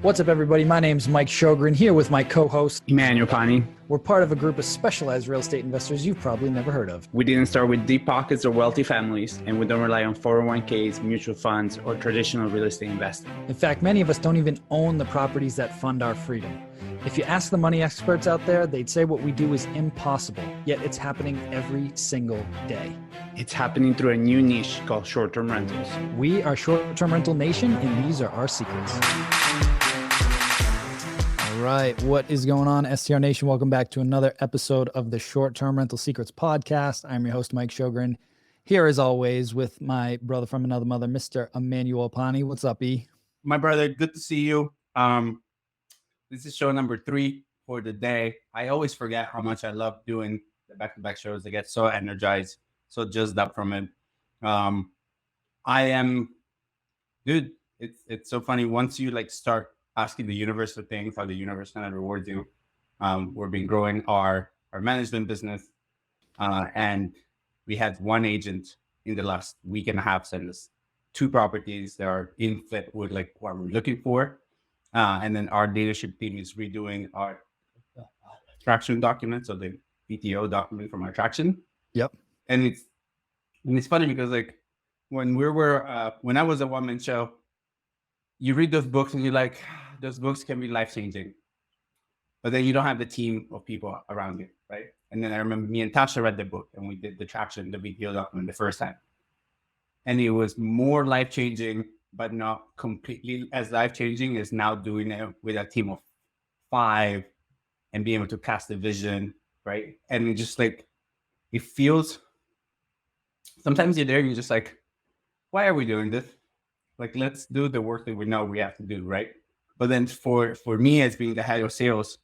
What's up, everybody? My name's Mike Sjogren, here with my co-host, Emmanuel Pani. We're part of a group of specialized real estate investors you've probably never heard of. We didn't start with deep pockets or wealthy families, and we don't rely on 401ks, mutual funds, or traditional real estate investing. In fact, many of us don't even own the properties that fund our freedom. If you ask the money experts out there, they'd say what we do is impossible, yet it's happening every single day. It's happening through a new niche called short-term rentals. We are Short-Term Rental Nation, and these are our secrets. All right, what is going on, STR Nation? Welcome back to another episode of the Short-Term Rental Secrets podcast. I'm your host, Mike Sjogren, here as always with my brother from another mother, Mr. Emmanuel Pani. What's up, E? My brother, good to see you. This is show number 3 for the day. I always forget how much I love doing the back-to-back shows. I get so energized, so jazzed up from it. Dude, it's so funny. Once you start asking the universe for things, how the universe kind of rewards you. We've been growing our management business, and we had one agent in the last week and a half send us 2 properties that are in fit with what we're looking for. And then our leadership team is redoing our traction document, so the PTO document from our traction. Yep. And it's funny because when I was a one-man show, you read those books and you're like, those books can be life-changing, but then you don't have the team of people around you, right? And then I remember me and Tasha read the book and we did the traction, the PTO document the first time, and it was more life-changing, but not completely as life-changing as now doing it with a team of 5 and being able to cast a vision, right? And it just it feels, sometimes you're there and you're just like, why are we doing this? Let's do the work that we know we have to do, right? But then for me, as being the head of sales,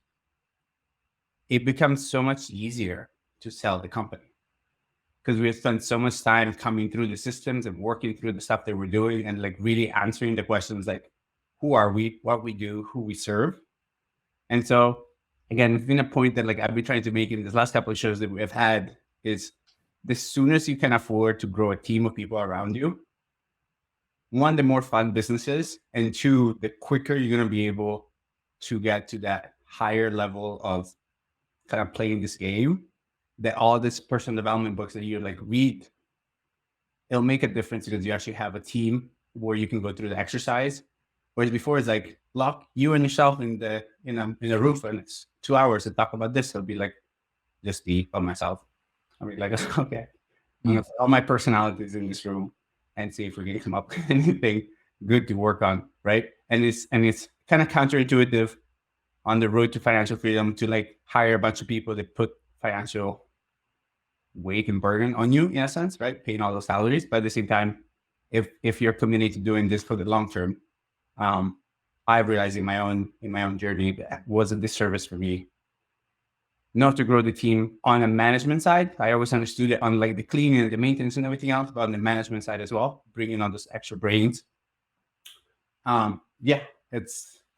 it becomes so much easier to sell the company because we have spent so much time coming through the systems and working through the stuff that we're doing and really answering the questions who are we, what we do, who we serve. And so again, it's been a point that I've been trying to make in this last couple of shows that we have had is the sooner you can afford to grow a team of people around you, 1, the more fun businesses, and 2, the quicker you're going to be able to get to that higher level of kind of playing this game, that all this personal development books that you read, it'll make a difference because you actually have a team where you can go through the exercise. Whereas before it's lock you and yourself in a room and it's 2 hours to talk about this. It'll be just me by myself. I mean, okay, I'm gonna put all my personalities in this room and see if we can come up with anything good to work on, right? And it's kind of counterintuitive on the road to financial freedom to hire a bunch of people that put financial weight and burden on you in a sense, right? Paying all those salaries. But at the same time, if you're committed to doing this for the long term, I've realized in my own journey that it was a disservice for me not to grow the team on a management side. I always understood it on the cleaning and the maintenance and everything else, but on the management side as well, bringing on those extra brains. It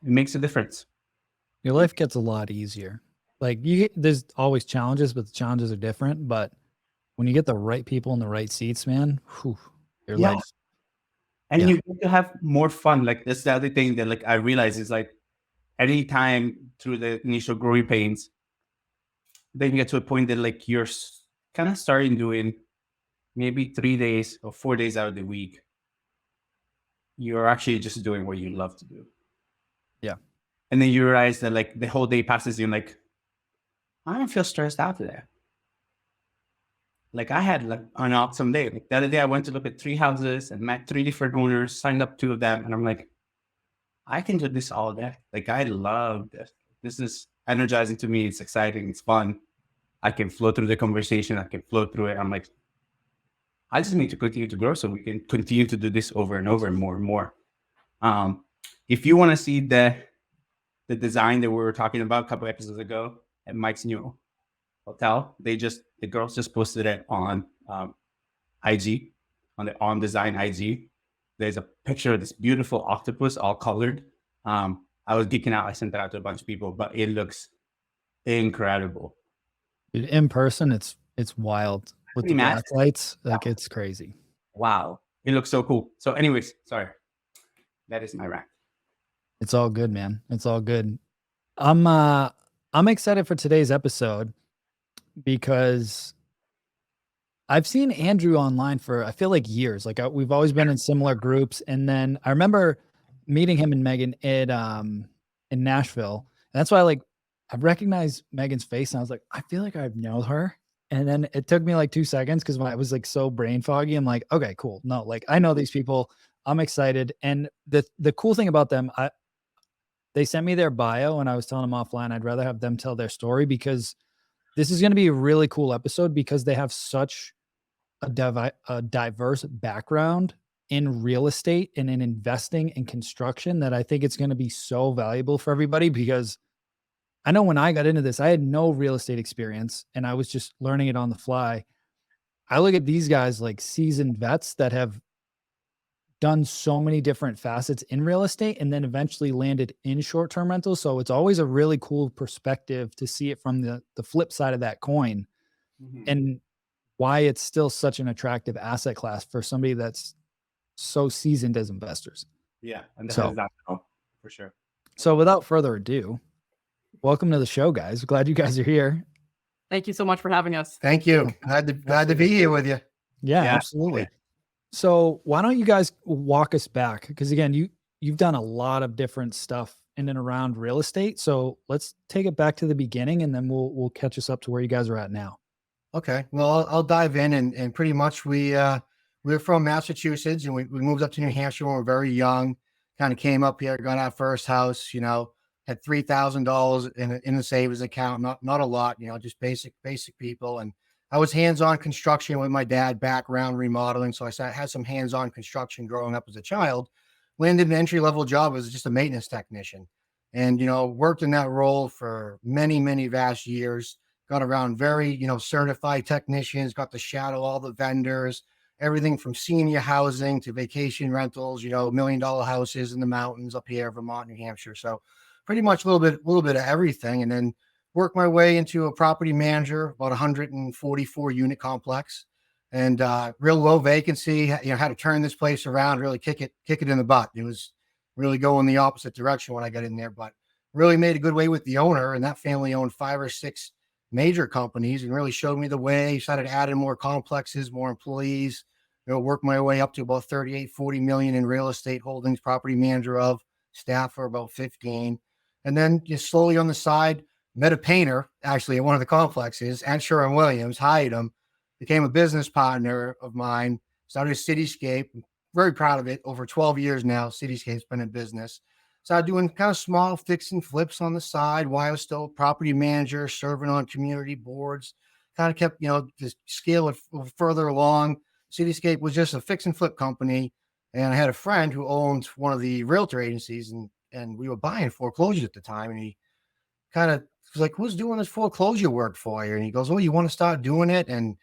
makes a difference. Your life gets a lot easier. There's always challenges, but the challenges are different. But when you get the right people in the right seats, man, your life. And you get to have more fun. That's the other thing that I realize is any time through the initial growing pains, then you get to a point that you're kind of starting doing maybe 3 days or 4 days out of the week. You're actually just doing what you love to do. Yeah. And then you realize that the whole day passes you and I don't feel stressed out today. I had an awesome day. The other day I went to look at 3 houses and met 3 different owners, signed up 2 of them. And I'm I can do this all day. I love this. This is energizing to me. It's exciting. It's fun. I can flow through the conversation. I can flow through it. I'm I just need to continue to grow so we can continue to do this over and over and more and more. If you want to see the design that we were talking about a couple episodes ago at Mike's new hotel, the girls just posted it on IG, on the On Design IG. There's a picture of this beautiful octopus, all colored. I was geeking out. I sent that out to a bunch of people, but it looks incredible. Dude, in person, it's wild with the black lights. It's crazy. Wow. It looks so cool. So anyways, sorry. That is my rant. It's all good, man. It's all good. I'm excited for today's episode because I've seen Andrew online for I feel like years. Like we've always been in similar groups, and then I remember meeting him and Megan at in Nashville. And that's why I recognized Megan's face, and I was like, I feel like I know her. And then it took me like 2 seconds because I was like so brain foggy. I'm like, okay, cool. No, like I know these people. I'm excited, and the cool thing about them, they sent me their bio, and I was telling them offline I'd rather have them tell their story because this is going to be a really cool episode because they have such a diverse background in real estate and in investing and construction that I think it's going to be so valuable for everybody because I know when I got into this, I had no real estate experience and I was just learning it on the fly. I look at these guys like seasoned vets that have done so many different facets in real estate and then eventually landed in short-term rentals. So it's always a really cool perspective to see it from the flip side of that coin. Mhm. And why it's still such an attractive asset class for somebody that's so seasoned as investors. Yeah, and that So, is that for sure. so without further ado, welcome to the show, guys. Glad you guys are here. Thank you so much for having us. Thank you. Glad to be here with you. Yeah, Yeah, absolutely. okay. So why don't you guys walk us back? Because again, you've done a lot of different stuff in and around real estate. So let's take it back to the beginning and then we'll catch us up to where you guys are at now. Okay. Well, I'll dive in and pretty much we're from Massachusetts and we moved up to New Hampshire when we were very young. Kind of came up here, got our first house. Had $3,000 in the savings account. Not a lot. Just basic people. And I was hands-on construction with my dad, background remodeling. So I had some hands-on construction growing up as a child. Landed an entry-level job as just a maintenance technician, and worked in that role for many vast years. Got around very, certified technicians, got to shadow all the vendors, everything from senior housing to vacation rentals, $1 million houses in the mountains up here, Vermont, New Hampshire. So pretty much a little bit of everything. And then worked my way into a property manager, about 144 unit complex, and real low vacancy. Had to turn this place around, really kick it in the butt. It was really going the opposite direction when I got in there, but really made a good way with the owner. And that family owned 5 or 6 major companies and really showed me the way. Started adding more complexes, more employees, worked my way up to about 38, 40 million in real estate holdings, property manager of, staff for about 15. And then just slowly on the side, met a painter actually at one of the complexes, and Sherwin-Williams, hired him, became a business partner of mine, started Cityscape. Very proud of it. Over 12 years now, Cityscape's been in business. Started doing kind of small fix and flips on the side while I was still a property manager, serving on community boards. Kind of kept, the scale it further along. Cityscape was just a fix and flip company. And I had a friend who owned one of the realtor agencies, and we were buying foreclosures at the time. And he kind of was like, who's doing this foreclosure work for you? And he goes, oh, you want to start doing it? And,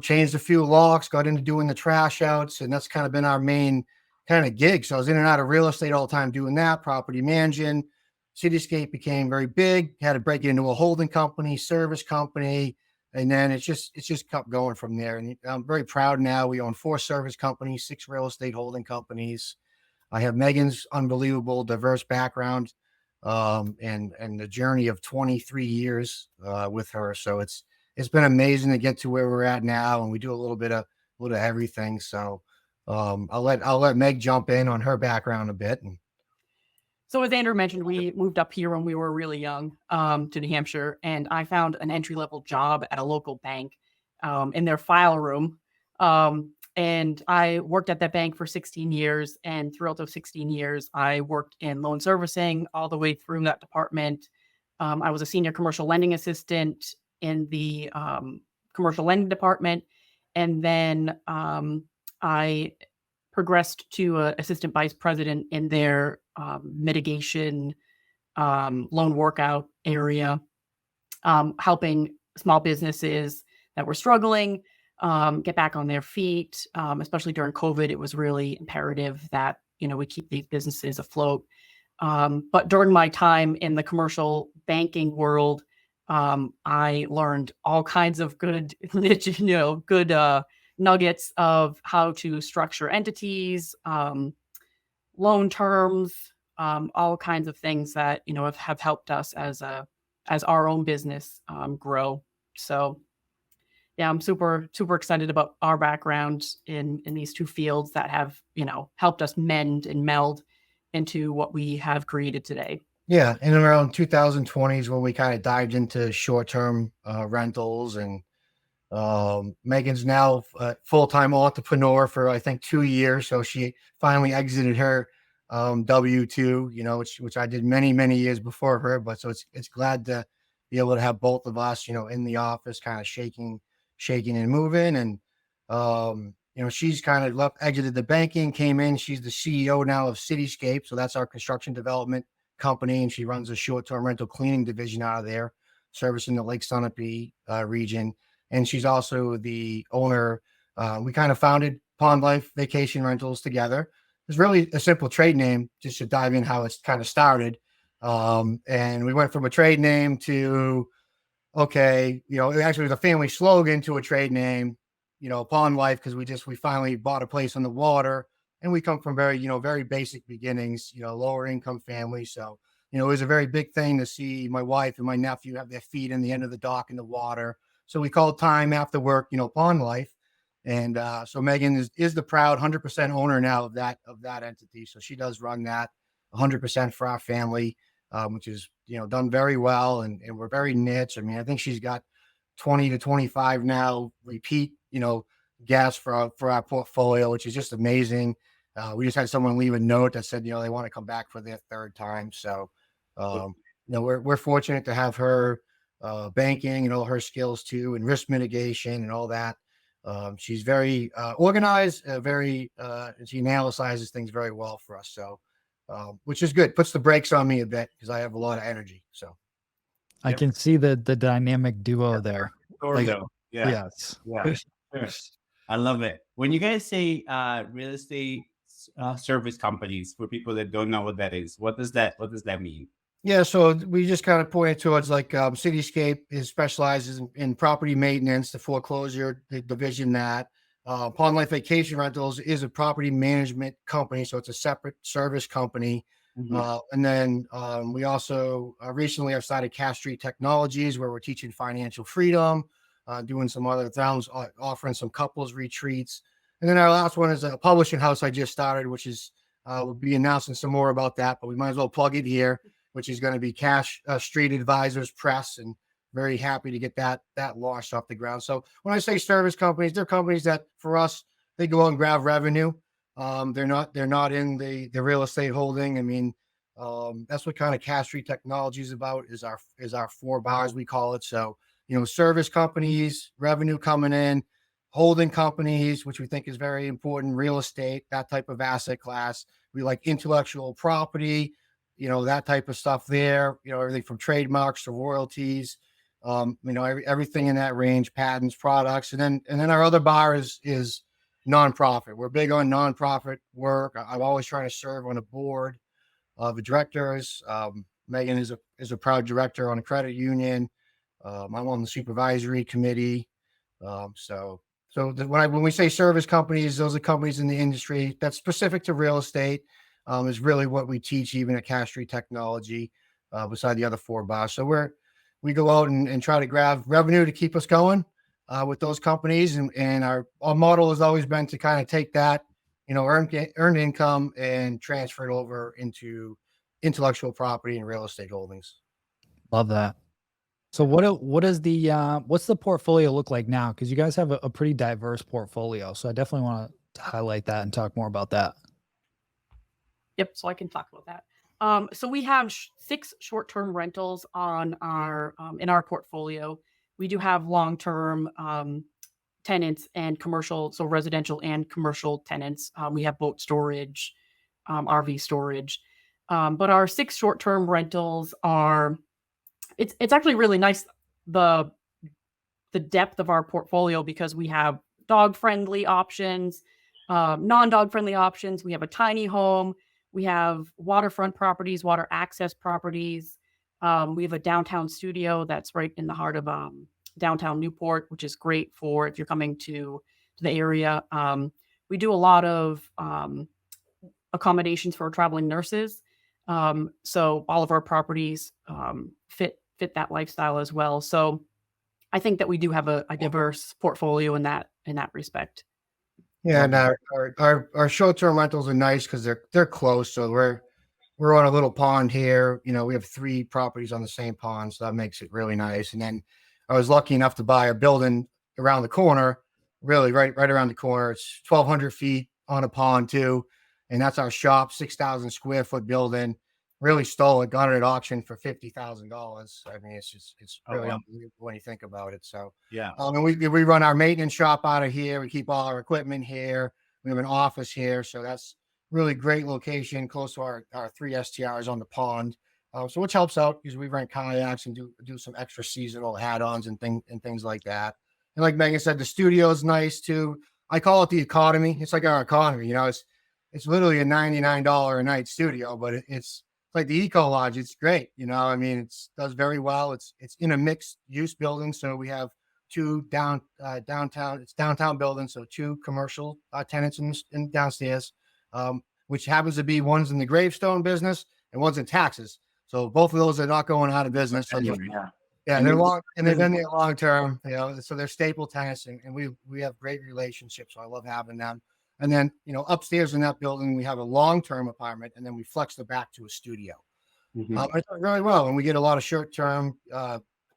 changed a few locks, got into doing the trash outs. And that's kind of been our main kind of gig. So I was in and out of real estate all the time doing that, property managing. Cityscape became very big, had to break it into a holding company, service company. And then it's just kept going from there. And I'm very proud now. We own 4 service companies, 6 real estate holding companies. I have Megan's unbelievable diverse background, and the journey of 23 years with her. So it's been amazing to get to where we're at now, and we do a little bit of everything. So I'll let Meg jump in on her background a bit. So as Andrew mentioned, we moved up here when we were really young to New Hampshire, and I found an entry-level job at a local bank in their file room. And I worked at that bank for 16 years. And throughout those 16 years, I worked in loan servicing all the way through that department. I was a senior commercial lending assistant in the commercial lending department. And then I progressed to assistant vice president in their mitigation loan workout area, helping small businesses that were struggling get back on their feet. Especially during COVID, it was really imperative that we keep these businesses afloat. But during my time in the commercial banking world, I learned all kinds of good, good nuggets of how to structure entities, loan terms, all kinds of things that, have helped us as our own business grow. So yeah, I'm super, super excited about our background in these two fields that have, helped us mend and meld into what we have created today. Yeah, in around 2020s when we kind of dived into short-term rentals, and Megan's now a full-time entrepreneur for I think 2 years. So she finally exited her W-2, which I did many years before her. But so it's glad to be able to have both of us, in the office, kind of shaking and moving. And she's kind of exited the banking, came in. She's the CEO now of Cityscape, so that's our construction development company, and she runs a short-term rental cleaning division out of there, servicing the Lake Sunapee region. And she's also the owner. We kind of founded Pond Life Vacation Rentals together. It's really a simple trade name, just to dive in how it's kind of started. And we went from a trade name to, okay, it actually was a family slogan to a trade name, Pond Life, because we finally bought a place on the water. And we come from very basic beginnings, lower income family. So, it was a very big thing to see my wife and my nephew have their feet in the end of the dock in the water. So we called time after work, Pond Life. And so Megan is the proud 100% owner now of that entity. So she does run that 100% for our family, which is, done very well. And we're very niche. I mean, I think she's got 20 to 25 now repeat, guests for our portfolio, which is just amazing. We just had someone leave a note that said, they want to come back for their third time. So, we're fortunate to have her banking and all her skills too, and risk mitigation and all that. She's very organized, she analyzes things very well for us. So, which is good. Puts the brakes on me a bit because I have a lot of energy. So I can see the dynamic duo there. Yeah. Yes. Yeah. Sure. I love it. When you guys say real estate service companies, for people that don't know what that is, what does that mean? Yeah, so we just kind of pointed towards Cityscape specializes in property maintenance, the foreclosure division. That Pond Life Vacation Rentals is a property management company, so it's a separate service company. Mm-hmm. And then we also recently have started Cash Street Technologies, where we're teaching financial freedom, doing some other things, offering some couples retreats. And then our last one is a publishing house I just started, which is we'll be announcing some more about that, but we might as well plug it here, which is going to be Cash Street Advisors Press, and very happy to get that launched off the ground. So when I say service companies, they're companies that for us, they go out and grab revenue. They're not in the real estate holding. I mean, that's what kind of Cash Street Technology is about, is our 4 bars, we call it. So, service companies, revenue coming in, holding companies, which we think is very important, real estate, that type of asset class. We like intellectual property, that type of stuff there, everything from trademarks to royalties, everything in that range, patents, products. And then our other bar is nonprofit. We're big on nonprofit work. I'm always trying to serve on a board of the directors. Megan is a proud director on a credit union. I'm on the supervisory committee. When we say service companies, those are companies in the industry that's specific to real estate. Is really what we teach even at Cash Street Technology, beside the other 4 bars. So we go out and try to grab revenue to keep us going with those companies. And our model has always been to kind of take that, earned income and transfer it over into intellectual property and real estate holdings. Love that. So what's the portfolio look like now? Because you guys have a pretty diverse portfolio. So I definitely want to highlight that and talk more about that. Yep. So I can talk about that. So we have 6 short-term rentals on our in our portfolio. We do have long-term tenants and commercial, so residential and commercial tenants. We have boat storage, RV storage, but our 6 short-term rentals are. It's actually really nice, the depth of our portfolio, because we have dog-friendly options, non-dog-friendly options. We have a tiny home. We have waterfront properties, water access properties. We have a downtown studio that's right in the heart of downtown Newport, which is great for if you're coming to the area. We do a lot of accommodations for traveling nurses. So all of our properties fit that lifestyle as well. So I think that we do have a diverse portfolio in that respect. Yeah, and our short-term rentals are nice because they're close. So we're on a little pond here. You know, we have 3 properties on the same pond, so that makes it really nice. And then I was lucky enough to buy a building around the corner, really right around the corner. It's 1,200 feet on a pond too, and that's our shop, 6,000 square foot building. Really stole it, got it at auction for $50,000. I mean, it's really unbelievable when you think about it. So Yeah. and we run our maintenance shop out of here. We keep all our equipment here. We have an office here, so that's really great location, close to our 3 STRs on the pond. So which helps out because we rent kayaks and do some extra seasonal add-ons and things like that. And like Megan said, the studio is nice too. I call it the economy. It's like our economy, you know. It's literally a $99 a night studio, but it's like the Eco Lodge. It's great, you know. I mean, it's does very well. It's in a mixed use building, so we have 2 downtown. It's downtown buildings, so 2 commercial tenants in downstairs, which happens to be one's in the gravestone business and one's in taxes. So both of those are not going out of business. So yeah, they're long and they've been there long term. You know, so they're staple tenants, and we have great relationships. So I love having them. And then, you know, upstairs in that building, we have a long-term apartment, and then we flex the back to a studio. It does really well, and we get a lot of short-term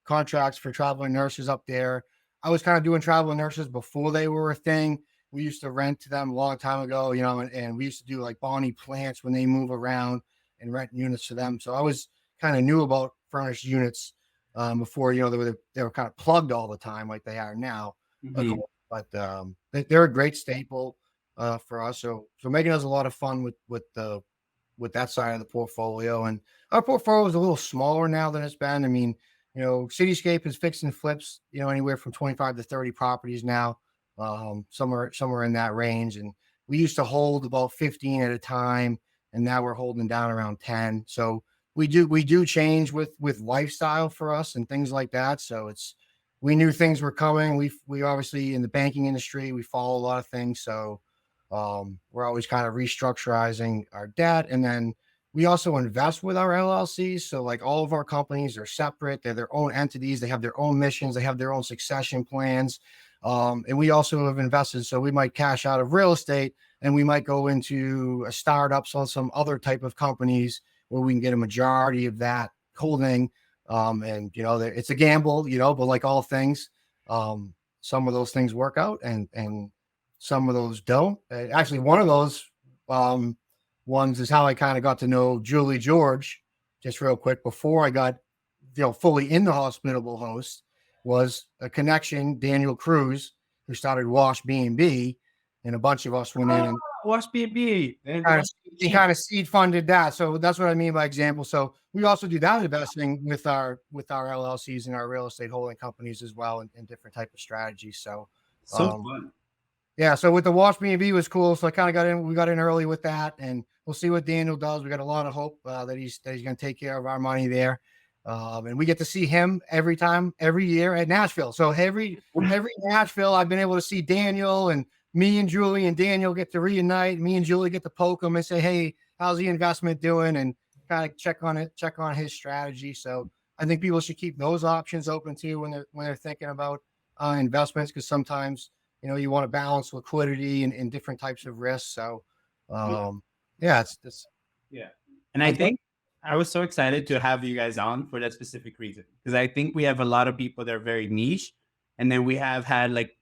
contracts for traveling nurses up there. I was kind of doing traveling nurses before they were a thing. We used to rent to them a long time ago, you know, and we used to do like Bonnie Plants when they move around and rent units to them. So I was kind of knew about furnished units before, you know, they were kind of plugged all the time like they are now. But they're a great staple for us. So Megan has a lot of fun with that side of the portfolio, and our portfolio is a little smaller now than it's been. I mean, you know, Cityscape is fix and flips, you know, anywhere from 25 to 30 properties now, somewhere in that range. And we used to hold about 15 at a time, and now we're holding down around 10. So we do change with lifestyle for us and things like that. So we knew things were coming. We obviously in the banking industry, we follow a lot of things. So we're always kind of restructuring our debt. And then we also invest with our LLCs. So like all of our companies are separate. They're their own entities. They have their own missions. They have their own succession plans. And we also have invested. So we might cash out of real estate and we might go into a startups on some other type of companies where we can get a majority of that holding. And, you know, it's a gamble, you know, but like all things, some of those things work out and some of those don't. Actually, one of those ones is how I kind of got to know Julie George, just real quick, before I got, you know, fully in the hospitable host, was a connection, Daniel Cruz, who started Wash B&B, and a bunch of us went in and Wash B&B. He kind of seed funded that. So that's what I mean by example. So we also do that investing with our LLCs and our real estate holding companies as well, and different type of strategies. So fun. Yeah, so with the Wash B&B was cool. So I kind of got in. We got in early with that, and we'll see what Daniel does. We got a lot of hope that he's going to take care of our money there, and we get to see him every year at Nashville. So every Nashville, I've been able to see Daniel, and me and Julie and Daniel get to reunite. Me and Julie get to poke him and say, "Hey, how's the investment doing?" and kind of check on his strategy. So I think people should keep those options open too when they're thinking about investments, because sometimes, you know, you want to balance liquidity and different types of risks. So, yeah, it's. And I think I was so excited to have you guys on for that specific reason, because I think we have a lot of people that are very niche. And then we have had like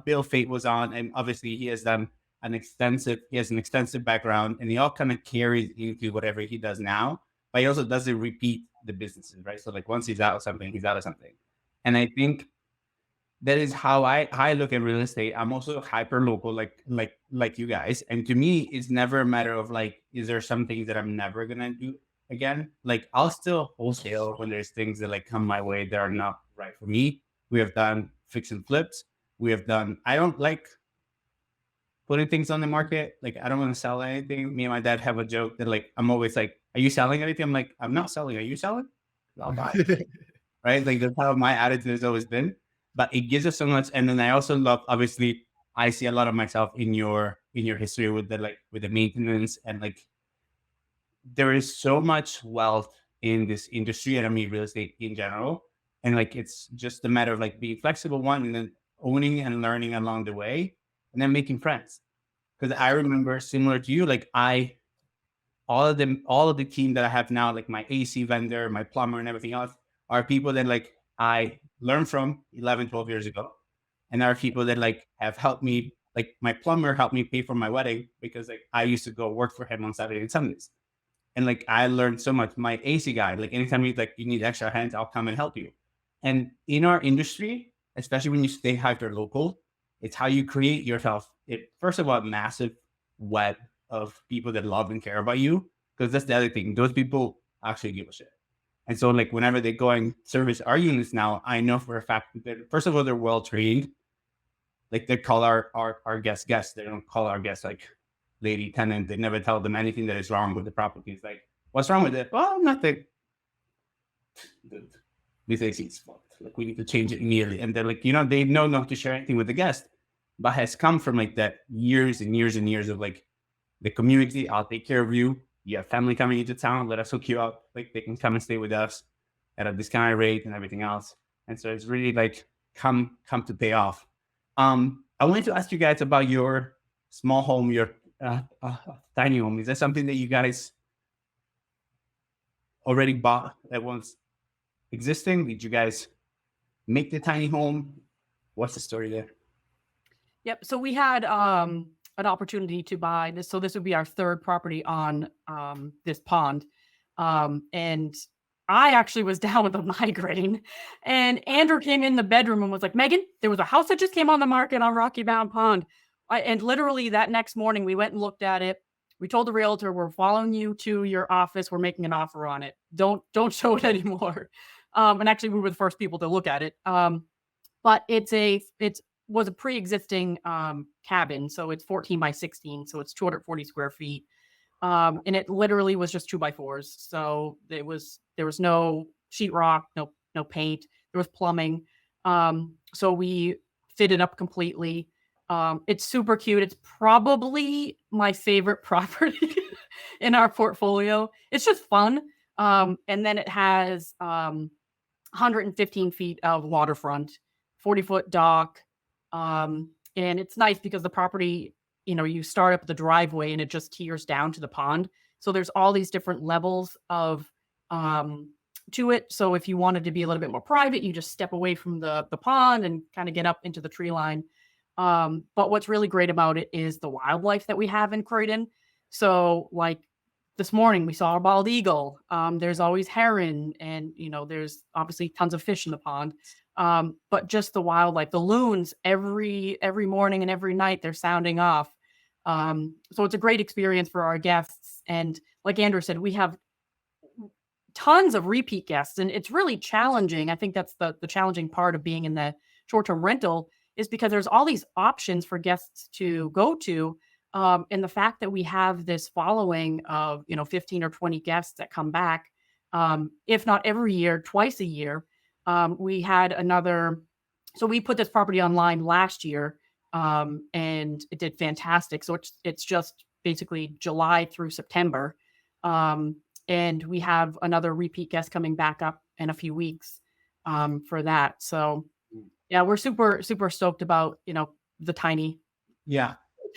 Bill Fate was on, and obviously he has an extensive background, and he all kind of carries into whatever he does now, but he also doesn't repeat the businesses, right? So like once he's out of something, he's out of something. And I think that is how I look at real estate. I'm also hyper local, like you guys. And to me, it's never a matter of like, is there some things that I'm never gonna do again? Like I'll still wholesale when there's things that like come my way that are not right for me. We have done fix and flips. I don't like putting things on the market. Like I don't want to sell anything. Me and my dad have a joke that like, I'm always like, are you selling anything? I'm like, I'm not selling. Are you selling? I'll buy it. Right? Like that's how my attitude has always been. But it gives us so much. And then I also love, obviously, I see a lot of myself in your history with the maintenance, and like there is so much wealth in this industry, and I mean real estate in general. And like it's just a matter of like being flexible, one, and then owning and learning along the way, and then making friends. Because I remember, similar to you, like all of the team that I have now, like my AC vendor, my plumber, and everything else, are people that like I learned from 11, 12 years ago, and are people that like have helped me. Like my plumber helped me pay for my wedding because like I used to go work for him on Saturday and Sundays. And like I learned so much. My AC guy, like anytime you need extra hands, I'll come and help you. And in our industry, especially when you stay hyper local, it's how you create yourself. It first of all, a massive web of people that love and care about you. Because that's the other thing. Those people actually give a shit. And so like whenever they go and service our units now, I know for a fact that first of all, they're well trained. Like they call our guests. They don't call our guests like lady tenant. They never tell them anything that is wrong with the property. It's like, what's wrong with it? Well, nothing. This AC is fucked. Like we need to change it immediately. And they're like, they know not to share anything with the guest, but has come from like that years and years and years of like the community. I'll take care of you. You have family coming into town. Let us hook you up. Like they can come and stay with us at a discounted rate and everything else. And so it's really like come to pay off. I wanted to ask you guys about your small home, your tiny home. Is that something that you guys already bought that was existing? Did you guys make the tiny home? What's the story there? Yep. So we had an opportunity to buy this. So this would be our third property on this pond. And I actually was down with a migraine, and Andrew came in the bedroom and was like, Megan, there was a house that just came on the market on Rocky Mountain Pond. And literally that next morning we went and looked at it. We told the realtor, we're following you to your office. We're making an offer on it. Don't show it anymore. And actually we were the first people to look at it. But it was a pre-existing cabin. So it's 14 by 16. So it's 240 square feet. And it literally was just 2x4s. So there was no sheetrock, no paint. There was plumbing. So we fitted up completely. It's super cute. It's probably my favorite property in our portfolio. It's just fun. And then it has 115 feet of waterfront, 40-foot dock. And it's nice because the property, you start up the driveway and it just tears down to the pond. So there's all these different levels of to it. So if you wanted to be a little bit more private, you just step away from the pond and kind of get up into the tree line. But what's really great about it is the wildlife that we have in Croydon. So like this morning we saw a bald eagle. There's always heron, and there's obviously tons of fish in the pond. But just the wildlife, the loons every morning and every night they're sounding off. So it's a great experience for our guests. And like Andrew said, we have tons of repeat guests, and it's really challenging. I think that's the challenging part of being in the short-term rental, is because there's all these options for guests to go to. And the fact that we have this following of, 15 or 20 guests that come back, if not every year, twice a year. We had so we put this property online last year, and it did fantastic. So it's just basically July through September. And we have another repeat guest coming back up in a few weeks, for that. So yeah, we're super, super stoked about, the tiny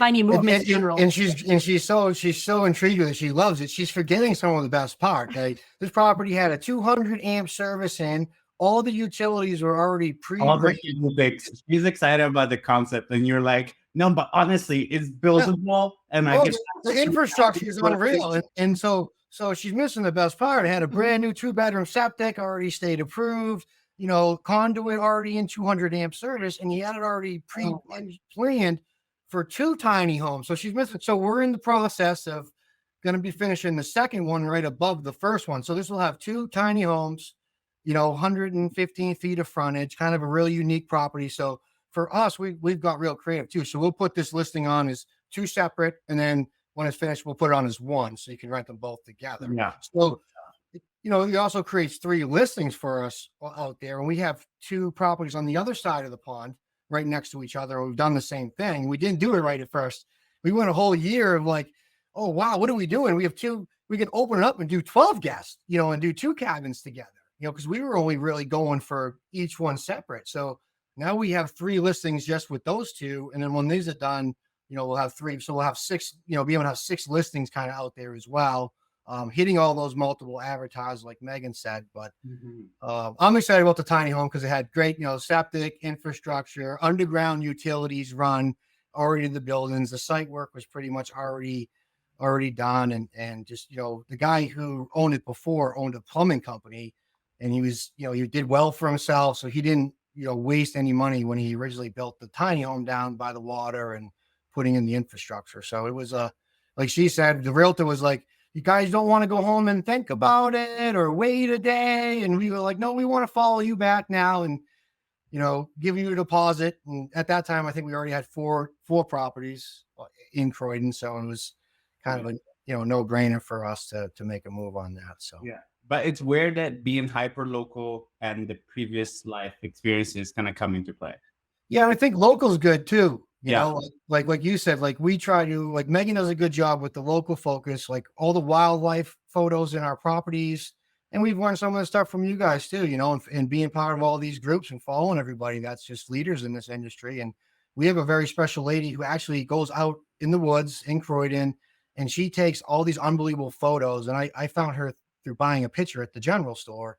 movement in general. And she's so intrigued with it. She loves it. She's forgetting some of the best part. This property had a 200 amp service in. All the utilities were already She's excited about the concept, and you're like, no, but honestly, it's buildable, and the infrastructure is unreal. And so she's missing the best part. It had a brand new 2-bedroom septic, already state approved, conduit already in 200 amp service, and he had it already planned for 2 tiny homes. So she's missing. So we're in the process of going to be finishing the second one right above the first one. So this will have 2 tiny homes, 115 feet of frontage, kind of a really unique property. So for us, we've got real creative too. So we'll put this listing on as 2 separate, and then when it's finished, we'll put it on as 1, so you can rent them both together. Yeah. So, it also creates 3 listings for us out there. And we have 2 properties on the other side of the pond right next to each other. We've done the same thing. We didn't do it right at first. We went a whole year of like, oh, wow, what are we doing? We have we can open it up and do 12 guests, and do 2 cabins together, because we were only really going for each one separate. So now we have 3 listings just with those 2. And then when these are done, we'll have 3. So we'll have 6, be able to have 6 listings kind of out there as well. Hitting all those multiple advertisers, like Megan said. But I'm excited about the tiny home because it had great, septic infrastructure, underground utilities run already in the buildings. The site work was pretty much already done. And just, the guy who owned it before owned a plumbing company, and he was, he did well for himself. So he didn't, waste any money when he originally built the tiny home down by the water and putting in the infrastructure. So it was like she said, the realtor was like, you guys don't want to go home and think about it or wait a day. And we were like, no, we want to follow you back now and, give you a deposit. And at that time, I think we already had four properties in Croydon. So it was kind of a, no brainer for us to make a move on that. So, yeah. But it's weird that being hyper local and the previous life experiences kind of come into play. Yeah. I think local's good too. You Yeah. know, like you said, like we try to, like Megan does a good job with the local focus, like all the wildlife photos in our properties. And we've learned some of the stuff from you guys too, and being part of all these groups and following everybody that's just leaders in this industry. And we have a very special lady who actually goes out in the woods in Croydon, and she takes all these unbelievable photos. And I found her through buying a picture at the general store.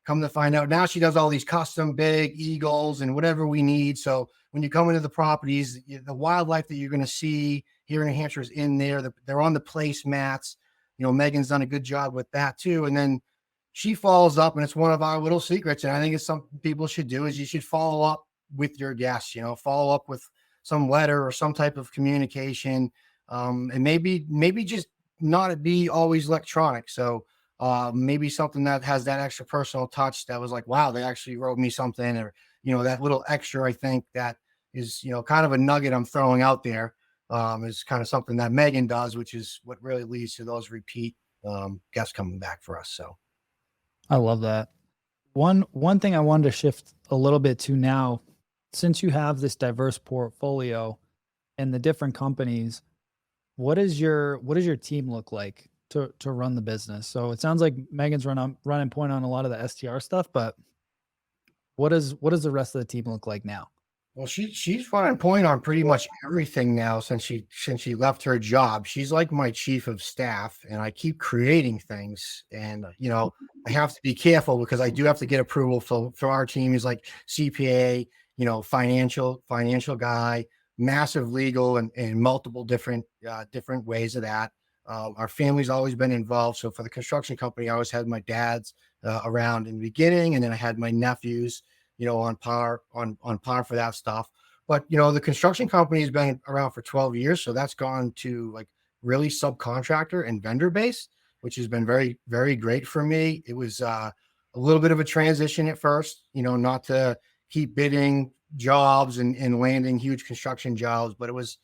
Come to find out, now she does all these custom big eagles and whatever we need. So when you come into the properties, the wildlife that you're going to see here in New Hampshire is in there. They're on the placemats. Megan's done a good job with that too. And then she follows up, and it's one of our little secrets. And I think it's something people should do is you should follow up with your guests, follow up with some letter or some type of communication. And maybe just not be always electronic. So maybe something that has that extra personal touch that was like, wow, they actually wrote me something, or, that little extra, I think that is, kind of a nugget I'm throwing out there, is kind of something that Megan does, which is what really leads to those repeat guests coming back for us. So I love that. One thing I wanted to shift a little bit to now, since you have this diverse portfolio and the different companies, what does your team look like to run the business? So it sounds like Megan's running point on a lot of the STR stuff, but what does the rest of the team look like now? Well, she's running point on pretty much everything now since she left her job. She's like my chief of staff, and I keep creating things. And I have to be careful because I do have to get approval for our team. Is like CPA, financial guy, massive legal, and multiple different ways of that. Our family's always been involved. So for the construction company, I always had my dad's around in the beginning, and then I had my nephews, on par for that stuff. But, the construction company has been around for 12 years. So that's gone to like really subcontractor and vendor base, which has been very, very great for me. It was a little bit of a transition at first, not to keep bidding jobs and landing huge construction jobs, but it was,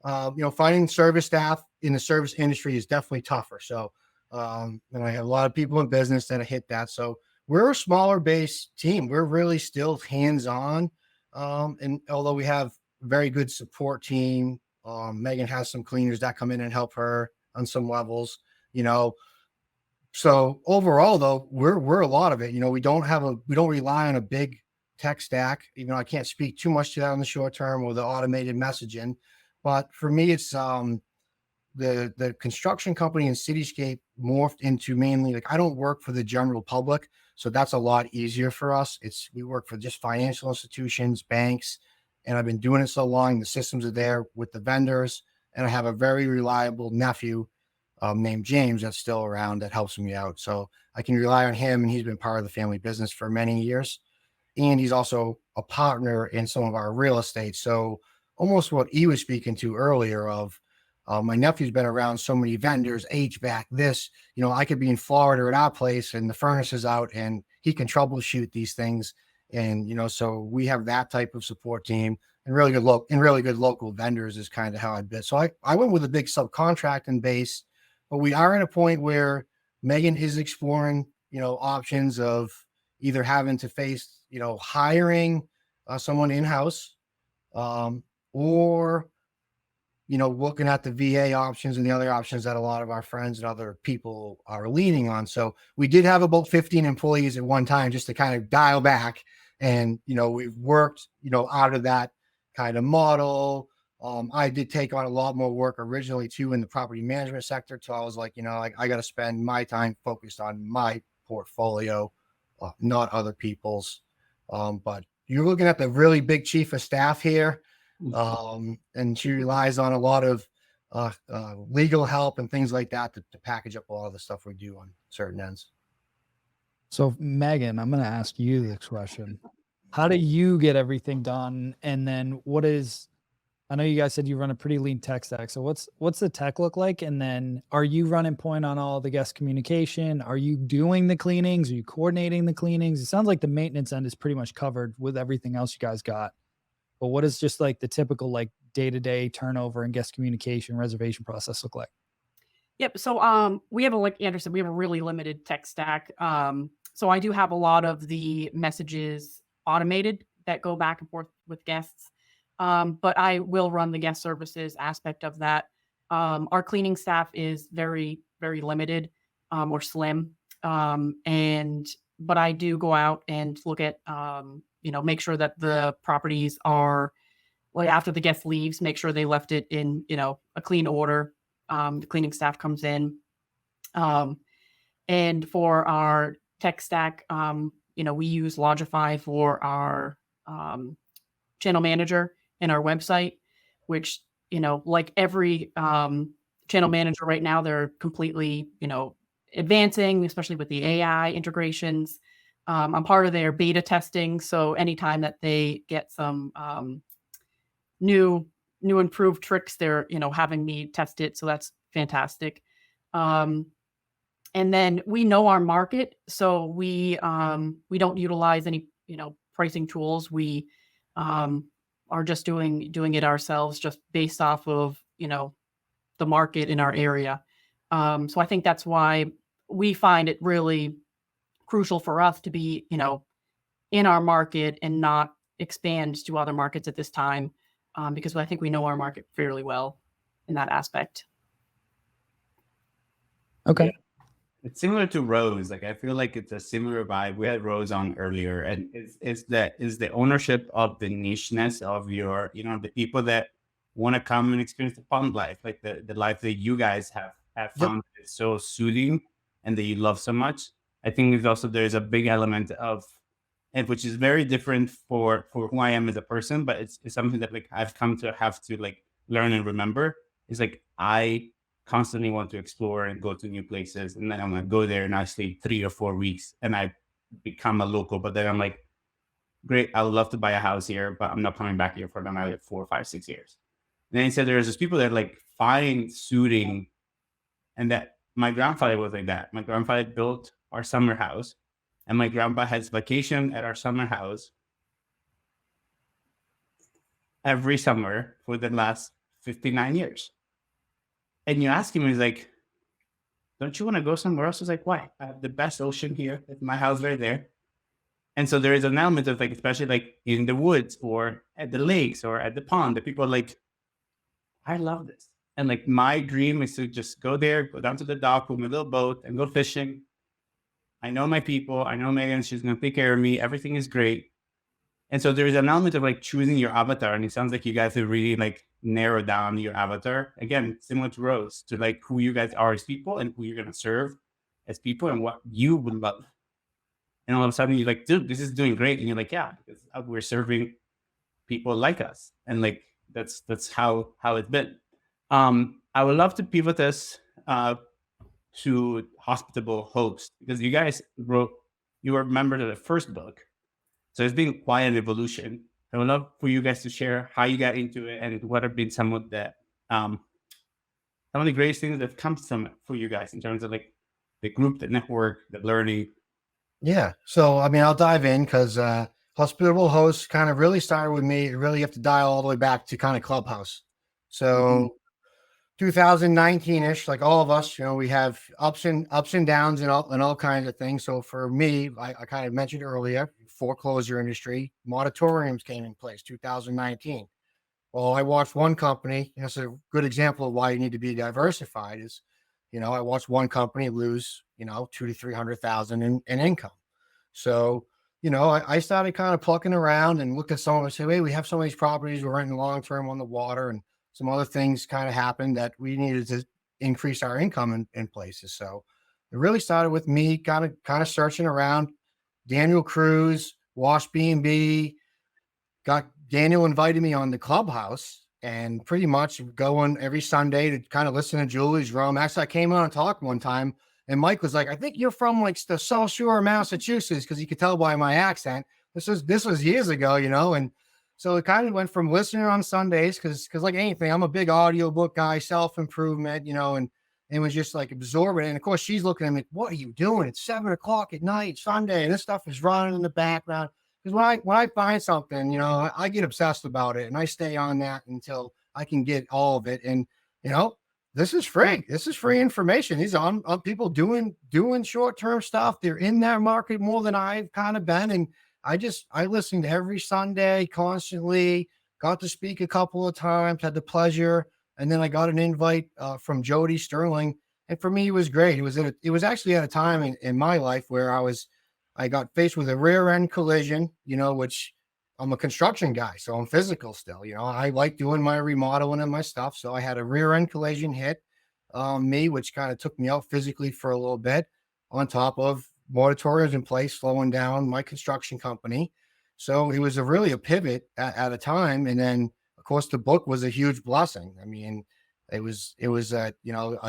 finding service staff in the service industry is definitely tougher. So, and I have a lot of people in business that have hit that. So we're a smaller base team. We're really still hands-on. And although we have a very good support team, Megan has some cleaners that come in and help her on some levels, So overall though, we're a lot of it. We don't rely on a big tech stack. Even though I can't speak too much to that in the short term or the automated messaging. But for me, it's the construction company and Cityscape morphed into mainly like I don't work for the general public, so that's a lot easier for us. We work for just financial institutions, banks, and I've been doing it so long. The systems are there with the vendors, and I have a very reliable nephew named James that's still around that helps me out. So I can rely on him, and he's been part of the family business for many years. And he's also a partner in some of our real estate. So almost what he was speaking to earlier of my nephew's been around so many vendors, HVAC, this, I could be in Florida at our place and the furnace is out and he can troubleshoot these things. And, so we have that type of support team and really good local vendors is kind of how I bid. So I went with a big subcontracting base, but we are at a point where Megan is exploring, options of either having to face, hiring someone in-house or looking at the VA options and the other options that a lot of our friends and other people are leaning on. So we did have about 15 employees at one time, just to kind of dial back. And, we've worked, out of that kind of model. I did take on a lot more work originally too in the property management sector. So I was like, I got to spend my time focused on my portfolio, not other people's. But you're looking at the really big chief of staff here. And she relies on a lot of legal help and things like that to package up a lot of the stuff we do on certain ends. So Megan, I'm going to ask you this question. How do you get everything done? And then I know you guys said you run a pretty lean tech stack. So what's the tech look like? And then are you running point on all the guest communication? Are you doing the cleanings? Are you coordinating the cleanings? It sounds like the maintenance end is pretty much covered with everything else you guys got. But what does just like the typical like day-to-day turnover and guest communication reservation process look like? Yep. So we have like Andrew said, we have a really limited tech stack. So I do have a lot of the messages automated that go back and forth with guests. But I will run the guest services aspect of that. Our cleaning staff is very, very limited or slim. But I do go out and look at, make sure that the properties are, like after the guest leaves, make sure they left it in, a clean order. The cleaning staff comes in. And for our tech stack, we use Logify for our channel manager and our website, which, like every channel manager right now, they're completely, advancing, especially with the AI integrations. I'm part of their beta testing. So anytime that they get some new improved tricks, they're, having me test it. So that's fantastic. And then we know our market. So we don't utilize any, pricing tools. We are just doing it ourselves, just based off of, the market in our area. So I think that's why we find it really crucial for us to be, in our market and not expand to other markets at this time, because I think we know our market fairly well in that aspect. Okay. Yeah. It's similar to Rose. Like I feel like it's a similar vibe. We had Rose on earlier, and is the ownership of the nicheness of your, the people that want to come and experience the fun life, like the life that you guys have found is so soothing and that you love so much. I think there's a big element of, and which is very different for who I am as a person, but it's something that like I've come to have to like learn and remember. Is like I constantly want to explore and go to new places, and then I'm gonna go there and I stay 3 or 4 weeks and I become a local. But then I'm like, great, I would love to buy a house here, but I'm not coming back here for another 4, 5, 6 years. And then he said there's these people that like find soothing, and that my grandfather was like that. My grandfather built our summer house, and my grandpa has vacation at our summer house every summer for the last 59 years. And you ask him, he's like, don't you want to go somewhere else? He's like, why? I have the best ocean here. It's my house right there. And so there is an element of like, especially like in the woods or at the lakes or at the pond, that people are like, I love this. And like my dream is to just go there, go down to the dock with my little boat and go fishing. I know my people. I know Megan. She's going to take care of me. Everything is great. And so there's an element of like choosing your avatar. And it sounds like you guys have really like narrowed down your avatar. Again, similar to Rose, to like who you guys are as people and who you're going to serve as people and what you would love. And all of a sudden you're like, dude, this is doing great. And you're like, yeah, because we're serving people like us. And like, that's how it's been. I would love to pivot us to Hospitable Host, because you guys you were a member of the first book. So it's been quite an evolution. I would love for you guys to share how you got into it and what have been some of the greatest things that have come from it for you guys in terms of like the group, the network, the learning. Yeah. So, I mean, I'll dive in because Hospitable Host kind of really started with me. Really, you have to dial all the way back to kind of Clubhouse. So 2019-ish, like all of us, we have ups and downs and all kinds of things. So for me, I kind of mentioned earlier, foreclosure industry, moratoriums came in place 2019. Well, I watched one company. That's a good example of why you need to be diversified. Is, I watched one company lose, two to 300,000 in income. So, I started kind of plucking around and looked at some of them and said, hey, we have some of these properties we're renting long term on the water, and some other things kind of happened that we needed to increase our income in places. So it really started with me kind of searching around. Daniel Cruz, Wash B&B, got Daniel invited me on the Clubhouse, and pretty much going every Sunday to kind of listen to Julie's room. Actually, I came on and talked one time, and Mike was like, I think you're from like the South Shore of Massachusetts, because you could tell by my accent. This was years ago, and so it kind of went from listening on Sundays, because like anything, I'm a big audiobook guy, self-improvement, and was just like absorbing it. And of course, she's looking at me, what are you doing? It's 7 o'clock at night, Sunday, and this stuff is running in the background. Because when I find something, I get obsessed about it, and I stay on that until I can get all of it. And this is free. This is free information. These are on people doing short-term stuff. They're in that market more than I've kind of been. And I listened every Sunday constantly. Got to speak a couple of times. Had the pleasure, and then I got an invite from Jody Sterling, and for me, it was great. It was actually at a time in my life where I got faced with a rear end collision, which I'm a construction guy, so I'm physical still. I like doing my remodeling and my stuff. So I had a rear end collision hit me, which kind of took me out physically for a little bit, on top of moratoriums in place, slowing down my construction company. So it was really a pivot at a time. And then, of course, the book was a huge blessing. I mean, it was a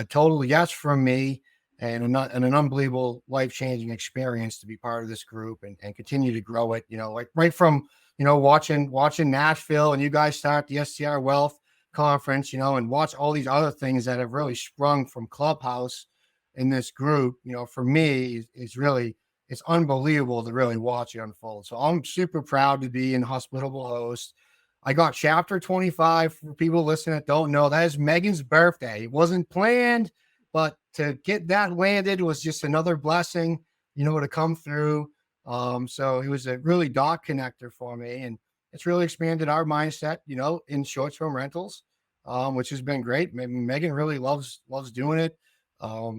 total yes from me, and an unbelievable life-changing experience to be part of this group and continue to grow it, like right from, watching Nashville, and you guys start the STR Wealth Conference, and watch all these other things that have really sprung from Clubhouse in this group. For me, it's unbelievable to really watch it unfold. So I'm super proud to be in hospitable host. I got chapter 25 for people listening that don't know. That is Megan's birthday. It wasn't planned, but to get that landed was just another blessing, to come through. So it was a really dot connector for me, and it's really expanded our mindset, in short-term rentals, which has been great. Megan really loves doing it.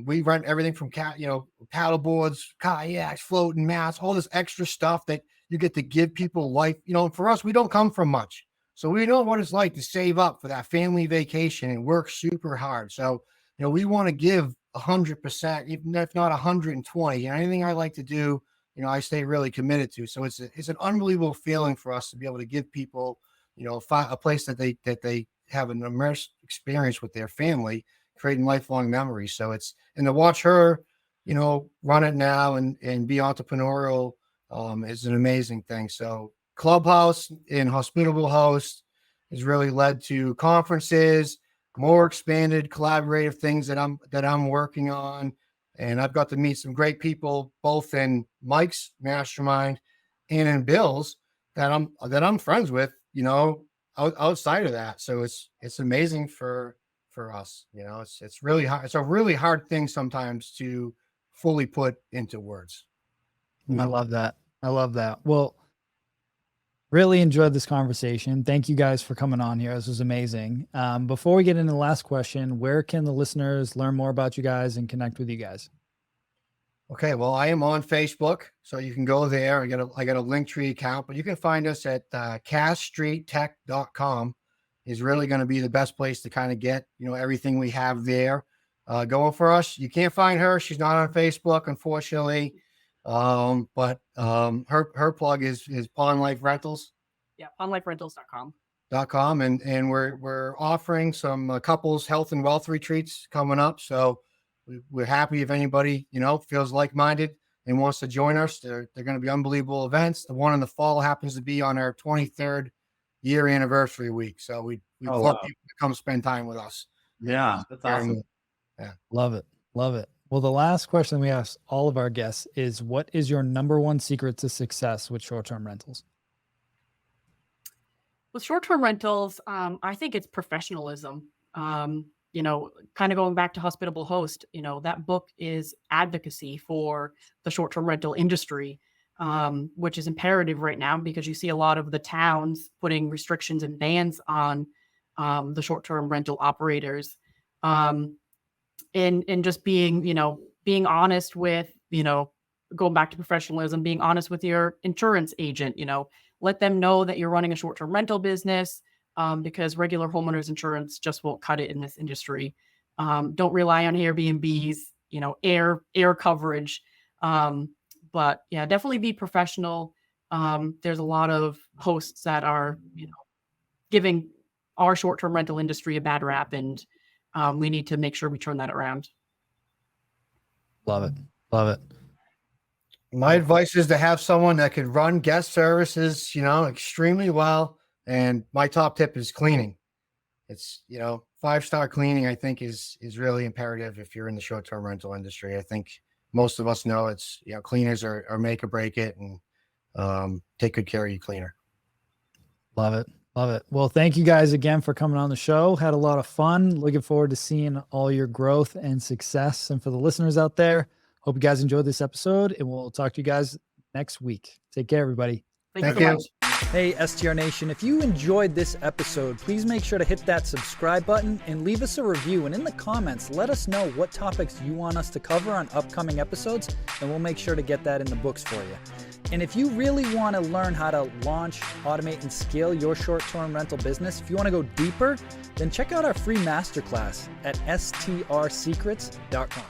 We rent everything from paddle boards, kayaks, floating mats, all this extra stuff that you get to give people life. For us, we don't come from much, so we know what it's like to save up for that family vacation and work super hard. So, we want to give 100%, even if not 120. Anything I like to do, I stay really committed to. So it's an unbelievable feeling for us to be able to give people, a place that they have an immersed experience with their family, creating lifelong memories. So and to watch her, run it now and be entrepreneurial, is an amazing thing. So Clubhouse and hospitable host has really led to conferences, more expanded collaborative things that I'm working on. And I've got to meet some great people, both in Mike's mastermind and in Bill's, that I'm friends with, outside of that. So it's amazing for us. It's really hard. It's a really hard thing sometimes to fully put into words. I love that. Well, really enjoyed this conversation. Thank you guys for coming on here. This was amazing. Before we get into the last question, where can the listeners learn more about you guys and connect with you guys? Okay, well, I am on Facebook, so you can go there. I got a Linktree account, but you can find us at caststreettech.com. is really going to be the best place to kind of get, everything we have there going for us. You can't find her. She's not on Facebook, unfortunately. But her plug is Pond Life Rentals. Yeah, pondliferentals.com. And we're offering some couples health and wealth retreats coming up. So we're happy if anybody, feels like-minded and wants to join us. They're going to be unbelievable events. The one in the fall happens to be on our 23rd year anniversary week. So we'd love people to come spend time with us. Yeah, that's awesome. Yeah. Love it. Well, the last question we ask all of our guests is, what is your number one secret to success with short-term rentals? With short-term rentals, I think it's professionalism. Kind of going back to Hospitable Host, that book is advocacy for the short-term rental industry. which is imperative right now because you see a lot of the towns putting restrictions and bans on the short-term rental operators. And just being honest with, going back to professionalism, being honest with your insurance agent, let them know that you're running a short-term rental business, because regular homeowners insurance just won't cut it in this industry. Don't rely on Airbnbs, air coverage. But yeah, definitely be professional. There's a lot of hosts that are, giving our short-term rental industry a bad rap, and we need to make sure we turn that around. Love it. Love it. My advice is to have someone that could run guest services, extremely well. And my top tip is cleaning. It's, 5-star cleaning, I think is really imperative if you're in the short-term rental industry. I think most of us know it's, cleaners are make or break it, and take good care of your cleaner. Love it. Love it. Well, thank you guys again for coming on the show. Had a lot of fun. Looking forward to seeing all your growth and success. And for the listeners out there, hope you guys enjoyed this episode, and we'll talk to you guys next week. Take care, everybody. Thank you so much. Hey, STR Nation, if you enjoyed this episode, please make sure to hit that subscribe button and leave us a review. And in the comments, let us know what topics you want us to cover on upcoming episodes, and we'll make sure to get that in the books for you. And if you really want to learn how to launch, automate, and scale your short-term rental business, if you want to go deeper, then check out our free masterclass at strsecrets.com.